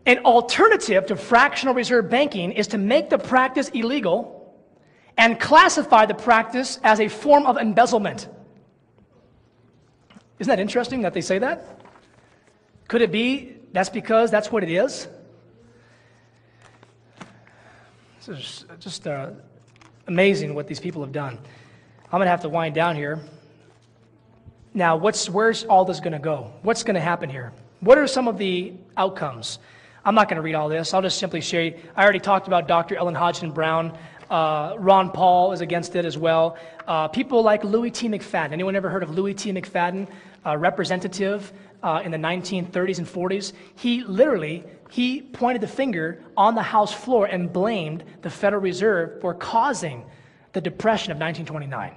An alternative to fractional reserve banking is to make the practice illegal and classify the practice as a form of embezzlement. Isn't that interesting that they say that? Could it be that's because that's what it is? This is just amazing what these people have done. I'm going to have to wind down here. Now, where's all this going to go? What's going to happen here? What are some of the outcomes? I'm not going to read all this. I'll just simply share. I already talked about Dr. Ellen Hodgson Brown. Ron Paul is against it as well. People like Louis T. McFadden. Anyone ever heard of Louis T. McFadden, representative in the 1930s and 40s? He pointed the finger on the House floor and blamed the Federal Reserve for causing the Depression of 1929.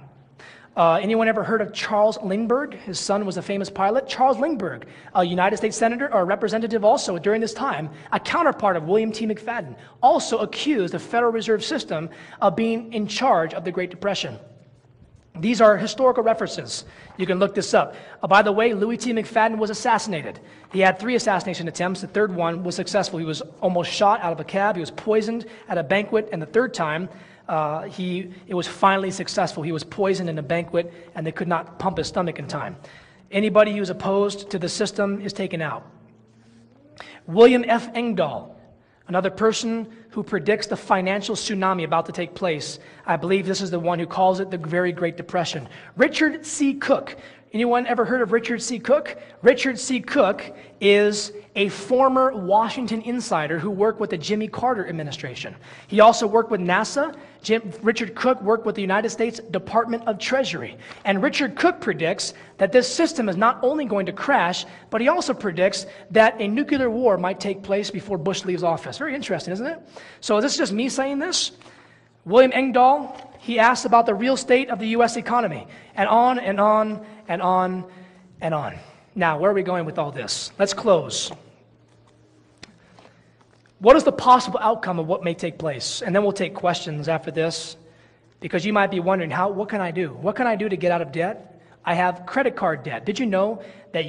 Anyone ever heard of Charles Lindbergh? His son was a famous pilot. Charles Lindbergh, a United States senator or representative also during this time, a counterpart of William T. McFadden, also accused the Federal Reserve System of being in charge of the Great Depression. These are historical references. You can look this up. By the way, Louis T. McFadden was assassinated. He had 3 assassination attempts. The third one was successful. He was almost shot out of a cab. He was poisoned at a banquet. And the third time, it was finally successful. He was poisoned in a banquet, and they could not pump his stomach in time. Anybody who's opposed to the system is taken out. William F. Engdahl, another person who predicts the financial tsunami about to take place. I believe this is the one who calls it the Very Great Depression. Richard C. Cook. Anyone ever heard of Richard C. Cook? Richard C. Cook is a former Washington insider who worked with the Jimmy Carter administration. He also worked with NASA. Richard Cook worked with the United States Department of Treasury. And Richard Cook predicts that this system is not only going to crash, but he also predicts that a nuclear war might take place before Bush leaves office. Very interesting, isn't it? So is this just me saying this? William Engdahl, he asked about the real state of the U.S. economy, and on and on and on and on. Now, where are we going with all this? Let's close. What is the possible outcome of what may take place? And then we'll take questions after this, because you might be wondering, what can I do? What can I do to get out of debt? I have credit card debt. Did you know that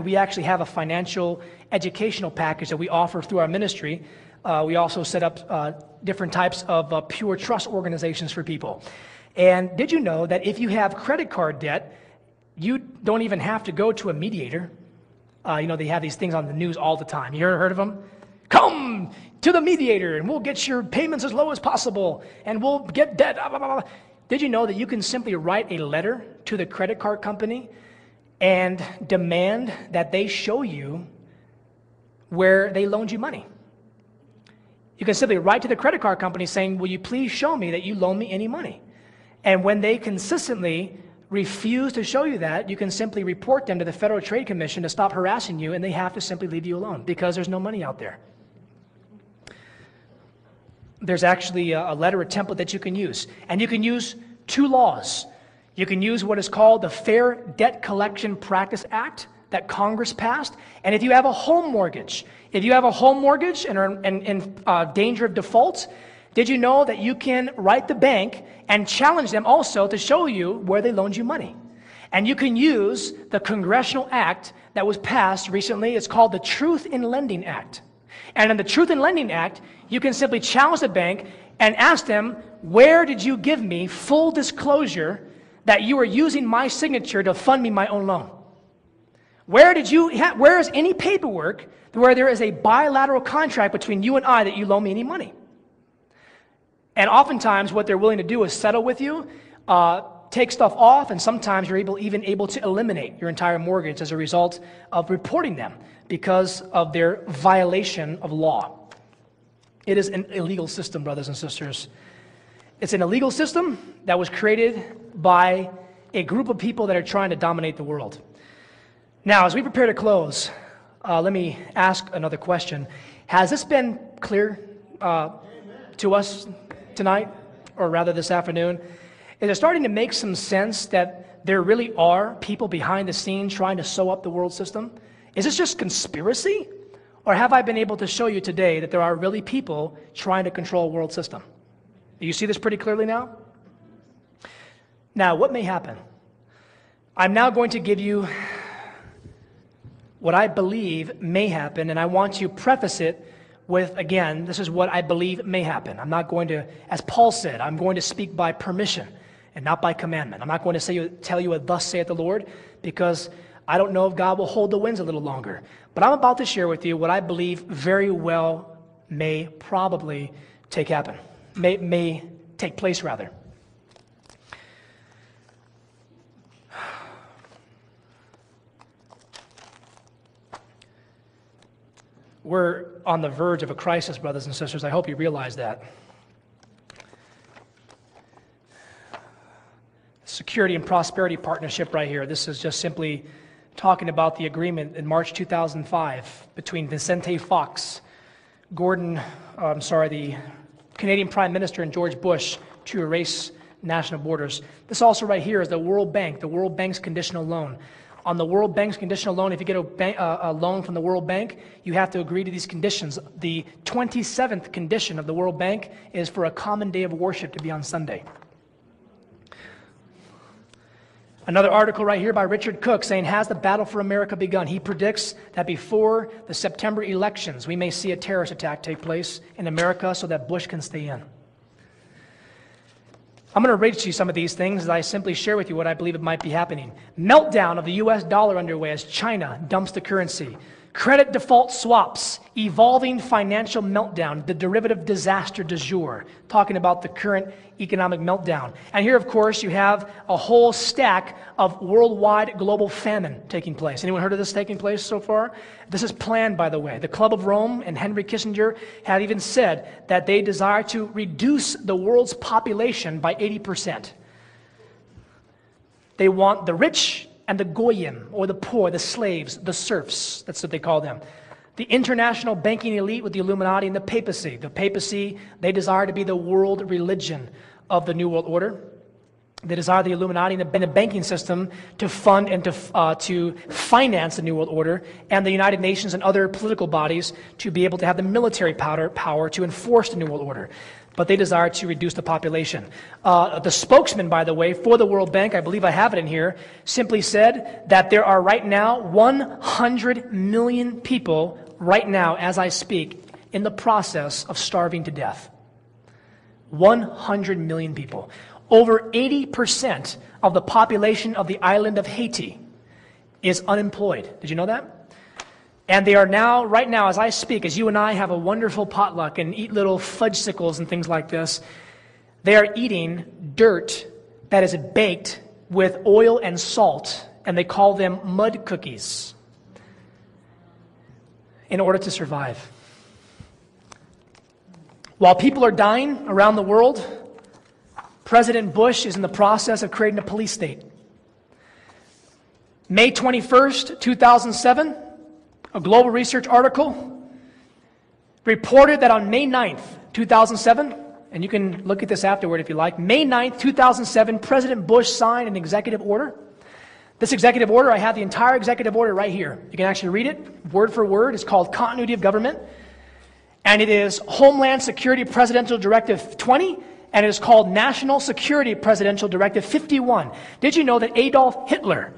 we actually have a financial educational package that we offer through our ministry? We also set up different types of pure trust organizations for people. And did you know that if you have credit card debt, you don't even have to go to a mediator? They have these things on the news all the time. You ever heard of them? Come to the mediator and we'll get your payments as low as possible and we'll get debt. Blah, blah, blah. Did you know that you can simply write a letter to the credit card company and demand that they show you where they loaned you money? You can simply write to the credit card company saying, will you please show me that you loaned me any money? And when they consistently refuse to show you that, you can simply report them to the Federal Trade Commission to stop harassing you, and they have to simply leave you alone because there's no money out there. There's actually a letter, a template that you can use. And you can use 2 laws. You can use what is called the Fair Debt Collection Practice Act that Congress passed. And if you have a home mortgage, and are in danger of default, did you know that you can write the bank and challenge them also to show you where they loaned you money? And you can use the congressional act that was passed recently. It's called the Truth in Lending Act. And in the Truth in Lending Act, you can simply challenge the bank and ask them, where did you give me full disclosure that you were using my signature to fund me my own loan? Where is any paperwork where there is a bilateral contract between you and I that you loan me any money? And oftentimes what they're willing to do is settle with you, take stuff off, and sometimes you're even able to eliminate your entire mortgage as a result of reporting them because of their violation of law. It is an illegal system, brothers and sisters. It's an illegal system that was created by a group of people that are trying to dominate the world. Now, as we prepare to close, let me ask another question. Has this been clear to us tonight, or rather this afternoon? Is it starting to make some sense that there really are people behind the scenes trying to sew up the world system? Is this just conspiracy? Or have I been able to show you today that there are really people trying to control a world system? Do you see this pretty clearly now? Now, what may happen? I'm now going to give you what I believe may happen, and I want to preface it with, again, this is what I believe may happen. I'm not going to, as Paul said, I'm going to speak by permission and not by commandment. I'm not going to tell you a thus saith the Lord, because I don't know if God will hold the winds a little longer. But I'm about to share with you what I believe very well may probably may take place rather. We're on the verge of a crisis, brothers and sisters. I hope you realize that. Security and Prosperity Partnership right here. This is just simply talking about the agreement in March 2005 between Vicente Fox, the Canadian Prime Minister, and George Bush to erase national borders. This also right here is the World Bank's conditional loan. On the World Bank's conditional loan, if you get a loan from the World Bank, you have to agree to these conditions. The 27th condition of the World Bank is for a common day of worship to be on Sunday. Another article right here by Richard Cook saying, has the battle for America begun? He predicts that before the September elections, we may see a terrorist attack take place in America so that Bush can stay in. I'm going to read to you some of these things as I simply share with you what I believe it might be happening. Meltdown of the U.S. dollar underway as China dumps the currency. Credit default swaps, evolving financial meltdown, the derivative disaster du jour, talking about the current economic meltdown. And here, of course, you have a whole stack of worldwide global famine taking place. Anyone heard of this taking place so far? This is planned, by the way. The Club of Rome and Henry Kissinger have even said that they desire to reduce the world's population by 80%. They want the rich and the goyim, or the poor, the slaves, the serfs, that's what they call them. The international banking elite with the Illuminati and the papacy. The papacy, they desire to be the world religion of the New World Order. They desire the Illuminati and the banking system to fund and to finance the New World Order, and the United Nations and other political bodies to be able to have the military power to enforce the New World Order. But they desire to reduce the population. The spokesman, by the way, for the World Bank, I believe I have it in here, simply said that there are right now 100 million people right now, as I speak, in the process of starving to death. 100 million people. Over 80% of the population of the island of Haiti is unemployed. Did you know that? And they are now, right now, as I speak, as you and I have a wonderful potluck and eat little fudgesicles and things like this, they are eating dirt that is baked with oil and salt, and they call them mud cookies in order to survive. While people are dying around the world, President Bush is in the process of creating a police state. May 21st, 2007, a Global Research article reported that on May 9th, 2007, and you can look at this afterward if you like, May 9th, 2007, President Bush signed an executive order. This executive order, I have the entire executive order right here. You can actually read it word for word. It's called Continuity of Government. And it is Homeland Security Presidential Directive 20, and it is called National Security Presidential Directive 51. Did you know that Adolf Hitler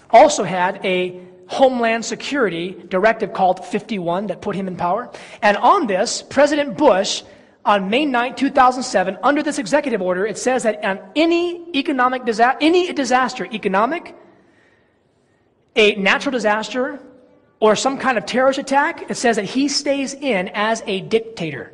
also had a Homeland Security Directive called 51 that put him in power? And on this, President Bush, on May 9, 2007, under this executive order, it says that on any economic disaster, economic, a natural disaster, or some kind of terrorist attack, it says that he stays in as a dictator.